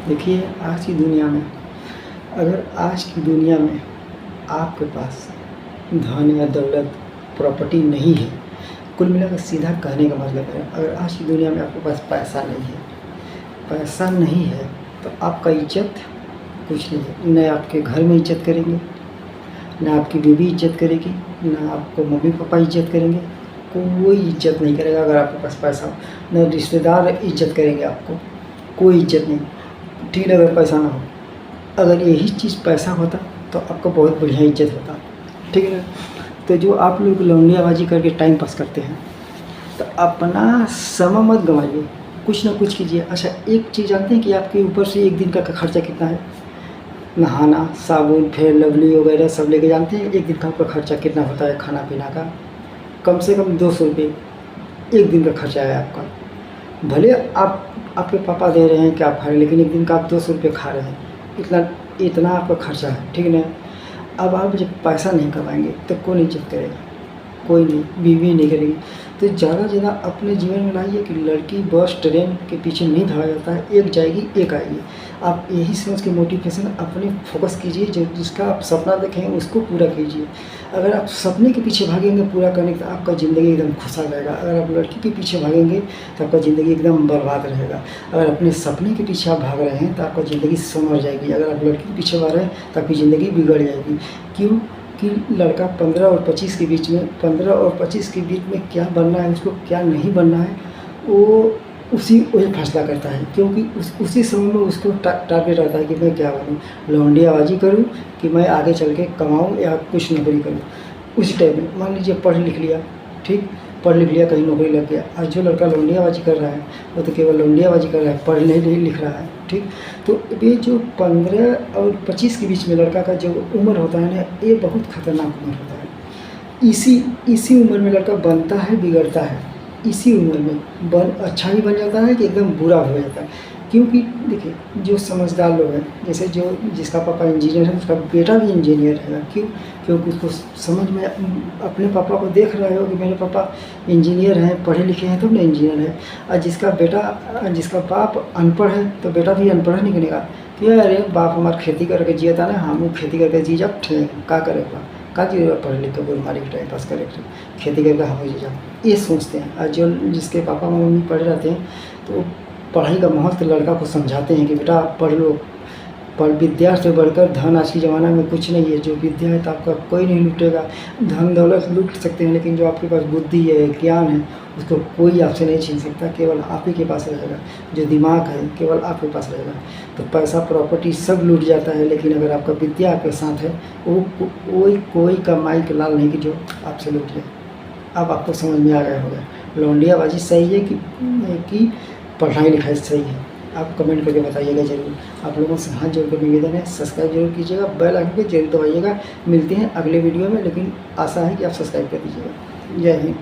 देखिए, आज की दुनिया में अगर आज की दुनिया में आपके पास धन या दौलत, प्रॉपर्टी नहीं है, कुल मिलाकर सीधा कहने का मतलब है, अगर आज की दुनिया में आपके पास पैसा नहीं है तो आपका इज़्ज़त कुछ नहीं है। न आपके घर में इज़्ज़त करेंगे, ना आपकी बीवी इज़्ज़त करेगी, ना आपको मम्मी पापा इज़्ज़त करेंगे, कोई इज़्ज़त नहीं करेगा अगर आपके पास पैसा हो। ना रिश्तेदार इज़्ज़त करेंगे आपको, कोई इज़्ज़त नहीं। ठीक है, अगर पैसा ना हो, अगर यही चीज़ पैसा होता तो आपको बहुत बढ़िया इज़्ज़त होता। ठीक है ना? तो जो आप लोग लौंडियाबाजी करके टाइम पास करते हैं, तो अपना समय मत गंवाइए, कुछ ना कुछ कीजिए। अच्छा, एक चीज़ जानते हैं कि आपके ऊपर से एक दिन का खर्चा कितना है? नहाना, साबुन, फेयर लवली वगैरह सब लेके जानते हैं एक दिन का आपका खर्चा कितना होता है? खाना पीना का कम से कम 200 रुपये एक दिन का खर्चा है आपका। भले आपके पापा दे रहे हैं कि आप खा रहे हैं, लेकिन एक दिन का आप 200 रुपये खा रहे हैं, इतना आपका खर्चा है। ठीक है ना? अब आप जब पैसा नहीं कमाएंगे तो कौन इज्जत करेगा? कोई नहीं, बीवी नहीं करेगी। तो ज़्यादा से ज़्यादा अपने जीवन में लाइए कि लड़की बस ट्रेन के पीछे नहीं भागा जाता है, एक जाएगी एक आएगी। आप यही सोच के मोटिवेशन अपने फोकस कीजिए, जो जिसका आप सपना देखें उसको पूरा कीजिए। अगर आप सपने के पीछे भागेंगे पूरा करने तो आपका ज़िंदगी एकदम खुशहाल रहेगा। अगर आप लड़की के पीछे भागेंगे तो आपका ज़िंदगी एकदम बर्बाद रहेगा। अगर अपने सपने के पीछे आप भाग रहे हैं तो आपका ज़िंदगी संवर जाएगी। अगर आप लड़की के पीछे भाग रहे हैं तो आपकी ज़िंदगी बिगड़ जाएगी। क्यों? कि लड़का 15 और 25 के बीच में क्या बनना है, उसको क्या नहीं बनना है, वो वही फैसला करता है। क्योंकि उसी समय में उसको टारगेट रहता है कि मैं क्या बनूँ, लौंडियाबाजी करूँ कि मैं आगे चल के कमाऊँ या कुछ नौकरी करूँ। उसी टाइम में मान लीजिए पढ़ लिख लिया, ठीक, पढ़ लिख लिया, कहीं नौकरी लग गया। आज जो लड़का लौंडियाबाजी कर रहा है वो तो केवल लौंडियाबाजी कर रहा है, पढ़ नहीं लिख रहा है। ठीक, तो ये जो 15 और 25 के बीच में लड़का का जो उम्र होता है ना, ये बहुत खतरनाक उम्र होता है। इसी उम्र में लड़का बनता है, बिगड़ता है। इसी उम्र में अच्छा भी बन जाता है कि एकदम बुरा हो जाता है। क्योंकि देखिए, जो समझदार लोग हैं, जैसे जिसका पापा इंजीनियर है उसका बेटा भी इंजीनियर रहेगा। क्यों? क्योंकि उसको समझ में, अपने पापा को देख रहे हो कि मेरे पापा इंजीनियर हैं, पढ़े लिखे हैं, तब ना इंजीनियर है। और जिसका बाप अनपढ़ है तो बेटा भी अनपढ़ निकलेगा कि अरे बाप हमारा खेती करके जिया था ना, हम खेती करके जी जब का करेगा, का जी पढ़े लिखे को हमारे टाइम पास करे, खेती करके हम जी जाओ, ये सोचते हैं। और जिसके पापा मम्मी पढ़े रहते हैं तो पढ़ाई का महत्व लड़का को समझाते हैं कि बेटा पढ़ लो, पर विद्या से बढ़कर धन आज के ज़माना में कुछ नहीं है। जो विद्या है तो आपका कोई नहीं लूटेगा। धन दौलत लूट सकते हैं, लेकिन जो आपके पास बुद्धि है, ज्ञान है, उसको कोई आपसे नहीं छीन सकता। केवल आप ही के पास रहेगा। जो दिमाग है केवल आपके पास रहेगा। तो पैसा, प्रॉपर्टी सब लूट जाता है, लेकिन अगर आपका विद्या आपके साथ है, वो कोई कमाई के लाल नहीं कि जो आपसे लूट जाए। अब आपको समझ में आ गया होगा लौंडियाबाजी सही है कि पढ़ाई लिखाई सही है। आप कमेंट करके बताइएगा ज़रूर। आप लोगों से हाथ जोड़ कर निवेदन है, सब्सक्राइब जरूर कीजिएगा, बेल आइकन पे जरूर दबाइएगा। मिलते हैं अगले वीडियो में, लेकिन आशा है कि आप सब्सक्राइब कर दीजिएगा। जय हिंद।